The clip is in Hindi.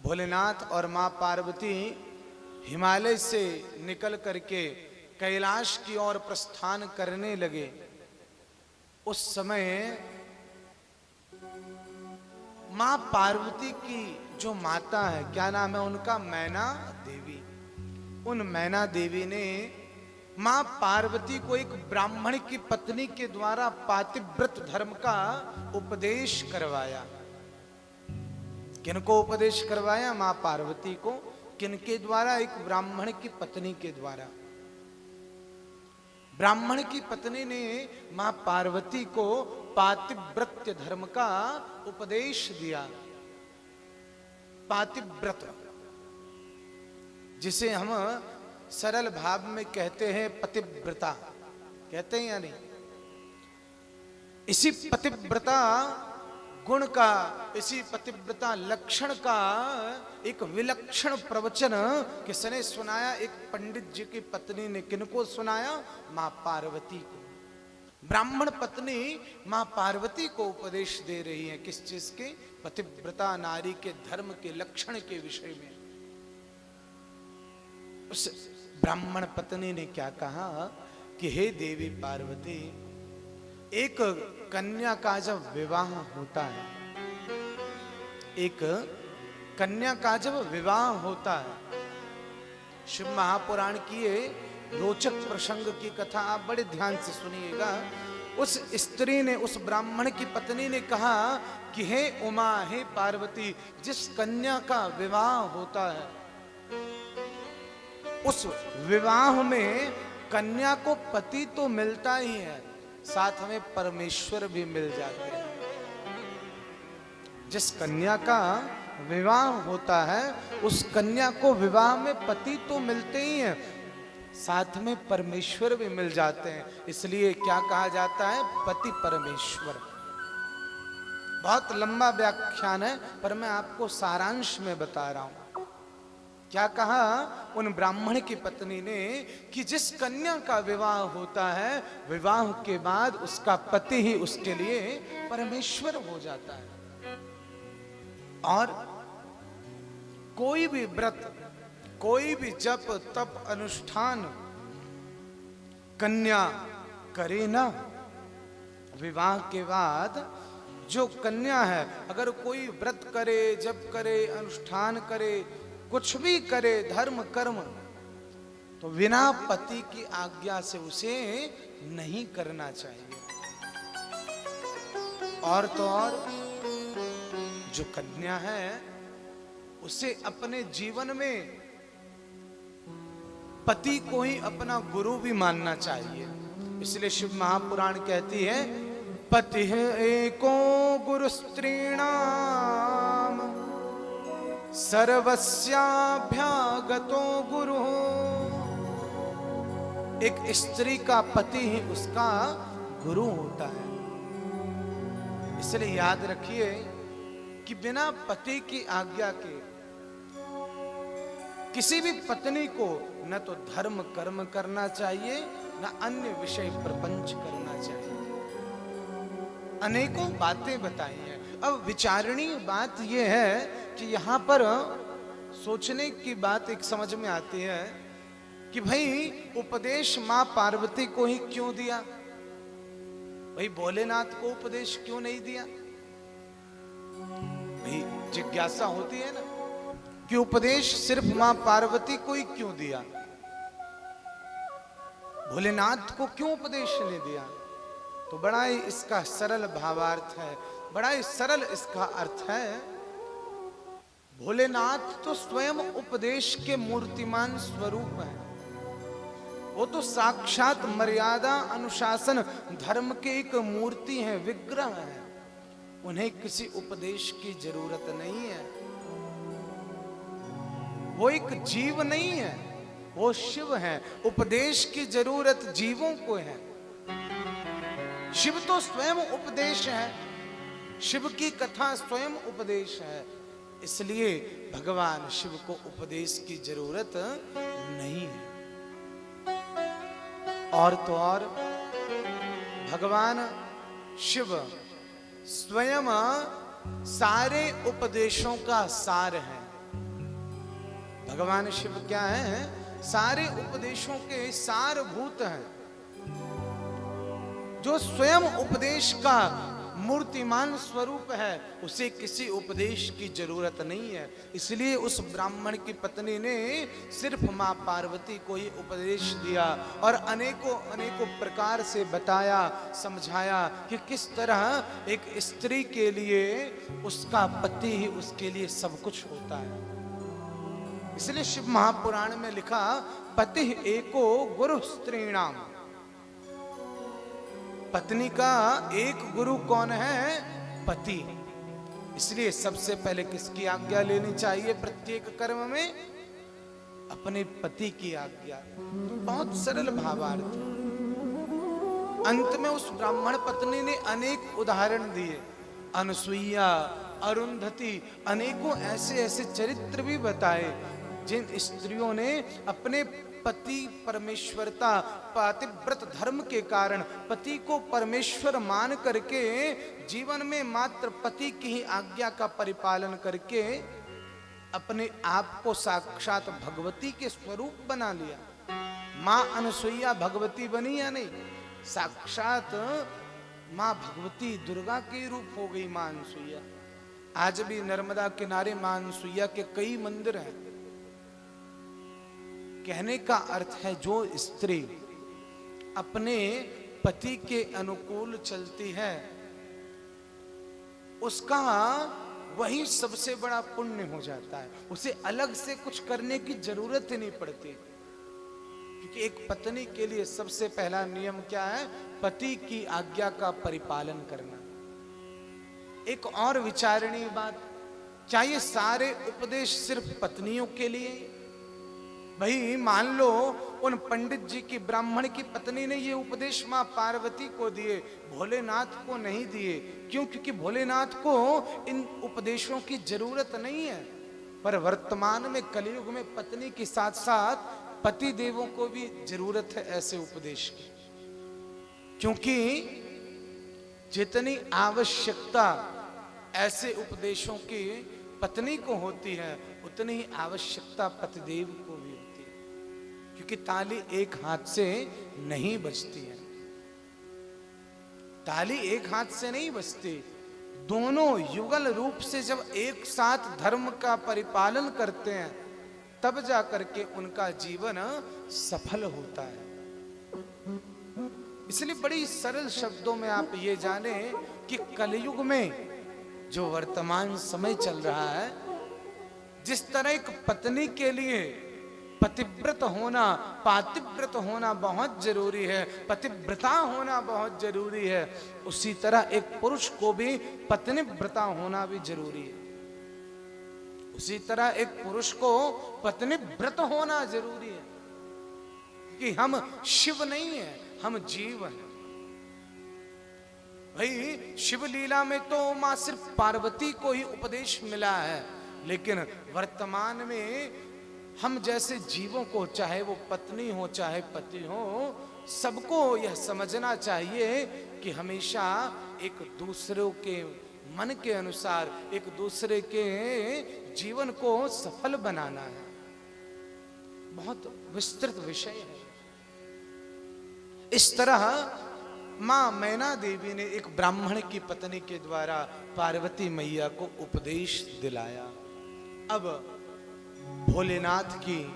भोलेनाथ और मां पार्वती हिमालय से निकल करके कैलाश की ओर प्रस्थान करने लगे। उस समय मां पार्वती की जो माता है, क्या नाम है उनका, मैना देवी। उन मैना देवी ने मां पार्वती को एक ब्राह्मण की पत्नी के द्वारा पातिव्रत धर्म का उपदेश करवाया। किनको उपदेश करवाया? मां पार्वती को। किनके द्वारा? एक ब्राह्मण की पत्नी के द्वारा। ब्राह्मण की पत्नी ने मां पार्वती को पातिव्रत धर्म का उपदेश दिया। पातिव्रत, जिसे हम सरल भाव में कहते हैं पतिव्रता, कहते हैं या नहीं? इसी पतिव्रता गुण का, इसी पतिव्रता लक्षण का एक विलक्षण प्रवचन किसने सुनाया? एक पंडित जी की पत्नी ने। किनको सुनाया? मां पार्वती को। ब्राह्मण पत्नी मां पार्वती को उपदेश दे रही है। किस चीज के? पतिव्रता नारी के धर्म के लक्षण के विषय में। उस ब्राह्मण पत्नी ने क्या कहा कि हे देवी पार्वती, एक कन्या का जब विवाह होता है, एक कन्या का जब विवाह होता है, शिव महापुराण की ये रोचक प्रसंग की कथा आप बड़े ध्यान से सुनिएगा। उस स्त्री ने, उस ब्राह्मण की पत्नी ने कहा कि हे उमा, हे पार्वती, जिस कन्या का विवाह होता है, उस विवाह में कन्या को पति तो मिलता ही है, साथ में परमेश्वर भी मिल जाते हैं। जिस कन्या का विवाह होता है, उस कन्या को विवाह में पति तो मिलते ही हैं, साथ में परमेश्वर भी मिल जाते हैं। इसलिए क्या कहा जाता है? पति परमेश्वर। बहुत लंबा व्याख्यान है, पर मैं आपको सारांश में बता रहा हूं। क्या कहा उन ब्राह्मण की पत्नी ने कि जिस कन्या का विवाह होता है, विवाह के बाद उसका पति ही उसके लिए परमेश्वर हो जाता है। और कोई भी व्रत, कोई भी जप तप अनुष्ठान कन्या करे ना, विवाह के बाद जो कन्या है, अगर कोई व्रत करे, जप करे, अनुष्ठान करे, कुछ भी करे, धर्म कर्म, तो बिना पति की आज्ञा से उसे नहीं करना चाहिए। और तो और जो कन्या है, उसे अपने जीवन में पति को ही अपना गुरु भी मानना चाहिए। इसलिए शिव महापुराण कहती है, पति एको गुरु स्त्रीणाम सर्वस्याभ्यागतो गुरु। एक स्त्री का पति ही उसका गुरु होता है। इसलिए याद रखिए कि बिना पति की आज्ञा के किसी भी पत्नी को न तो धर्म कर्म करना चाहिए, न अन्य विषय प्रपंच करना चाहिए। अनेकों बातें बताई हैं। अब विचारणीय बात यह है कि यहाँ पर सोचने की बात एक समझ में आती है कि भाई उपदेश मां पार्वती को ही क्यों दिया? भाई भोलेनाथ को उपदेश क्यों नहीं दिया? भाई जिज्ञासा होती है ना कि उपदेश सिर्फ मां पार्वती को ही क्यों दिया, भोलेनाथ को क्यों उपदेश नहीं दिया? तो बड़ा ही इसका सरल भावार्थ है, बड़ा ही सरल इसका अर्थ है। भोलेनाथ तो स्वयं उपदेश के मूर्तिमान स्वरूप हैं। वो तो साक्षात मर्यादा अनुशासन धर्म के एक मूर्ति है, विग्रह है। उन्हें किसी उपदेश की जरूरत नहीं है। वो एक जीव नहीं है, वो शिव है। उपदेश की जरूरत जीवों को है। शिव तो स्वयं उपदेश है, शिव की कथा स्वयं उपदेश है। इसलिए भगवान शिव को उपदेश की जरूरत नहीं है। और तो और भगवान शिव स्वयं सारे उपदेशों का सार है। भगवान शिव क्या है? सारे उपदेशों के सारभूत हैं, जो स्वयं उपदेश का मूर्तिमान स्वरूप है। उसे किसी उपदेश की जरूरत नहीं है। इसलिए उस ब्राह्मण की पत्नी ने सिर्फ मां पार्वती को ही उपदेश दिया और अनेकों अनेकों प्रकार से बताया, समझाया कि किस तरह एक स्त्री के लिए उसका पति ही उसके लिए सब कुछ होता है। इसलिए शिव महापुराण में लिखा, पति एको गुरु स्त्रीणाम। पत्नी का एक गुरु कौन है? पति। इसलिए सबसे पहले किसकी आज्ञा लेनी चाहिए प्रत्येक कर्म में? अपने पति की आज्ञा। बहुत सरल भावार्थ। अंत में उस ब्राह्मण पत्नी ने अनेक उदाहरण दिए, अनुसुईया, अरुंधति, अनेकों ऐसे ऐसे चरित्र भी बताए जिन स्त्रियों ने अपने पति परमेश्वरता, पातिव्रत धर्म के कारण पति को परमेश्वर मान करके जीवन में मात्र पति की ही आज्ञा का परिपालन करके अपने आप को साक्षात भगवती के स्वरूप बना लिया। मां अनुसुईया भगवती बनी या नहीं? साक्षात मां भगवती दुर्गा के रूप हो गई मां अनुसुईया। आज भी नर्मदा किनारे मां अनुसुईया के कई मंदिर हैं। कहने का अर्थ है, जो स्त्री अपने पति के अनुकूल चलती है उसका वही सबसे बड़ा पुण्य हो जाता है। उसे अलग से कुछ करने की जरूरत ही नहीं पड़ती, क्योंकि एक पत्नी के लिए सबसे पहला नियम क्या है? पति की आज्ञा का परिपालन करना। एक और विचारणीय बात, क्या ये सारे उपदेश सिर्फ पत्नियों के लिए? भाई मान लो उन पंडित जी की, ब्राह्मण की पत्नी ने ये उपदेश मां पार्वती को दिए, भोलेनाथ को नहीं दिए। क्यों? क्योंकि भोलेनाथ को इन उपदेशों की जरूरत नहीं है। पर वर्तमान में कलयुग में पत्नी के साथ साथ पति देवों को भी जरूरत है ऐसे उपदेश की, क्योंकि जितनी आवश्यकता ऐसे उपदेशों की पत्नी को होती है उतनी ही आवश्यकता पतिदेव को भी होती है, क्योंकि ताली एक हाथ से नहीं बजती है। ताली एक हाथ से नहीं बजती। दोनों युगल रूप से जब एक साथ धर्म का परिपालन करते हैं तब जाकर के उनका जीवन सफल होता है। इसलिए बड़ी सरल शब्दों में आप ये जाने कि कलयुग में जो वर्तमान समय चल रहा है, जिस तरह एक पत्नी के लिए पतिव्रत होना, पातिव्रत होना बहुत जरूरी है, पतिव्रता होना बहुत जरूरी है, उसी तरह एक पुरुष को भी पत्नीव्रता होना भी जरूरी है। उसी तरह एक पुरुष को पत्नीव्रत होना जरूरी है, कि हम शिव नहीं है, हम जीव हैं। भाई शिव लीला में तो मां सिर्फ पार्वती को ही उपदेश मिला है, लेकिन वर्तमान में हम जैसे जीवों को, चाहे वो पत्नी हो चाहे पति हो, सबको यह समझना चाहिए कि हमेशा एक दूसरे के मन के अनुसार एक दूसरे के जीवन को सफल बनाना है। बहुत विस्तृत विषय है। इस तरह मां मैना देवी ने एक ब्राह्मण की पत्नी के द्वारा पार्वती मैया को उपदेश दिलाया। अब भोलेनाथ की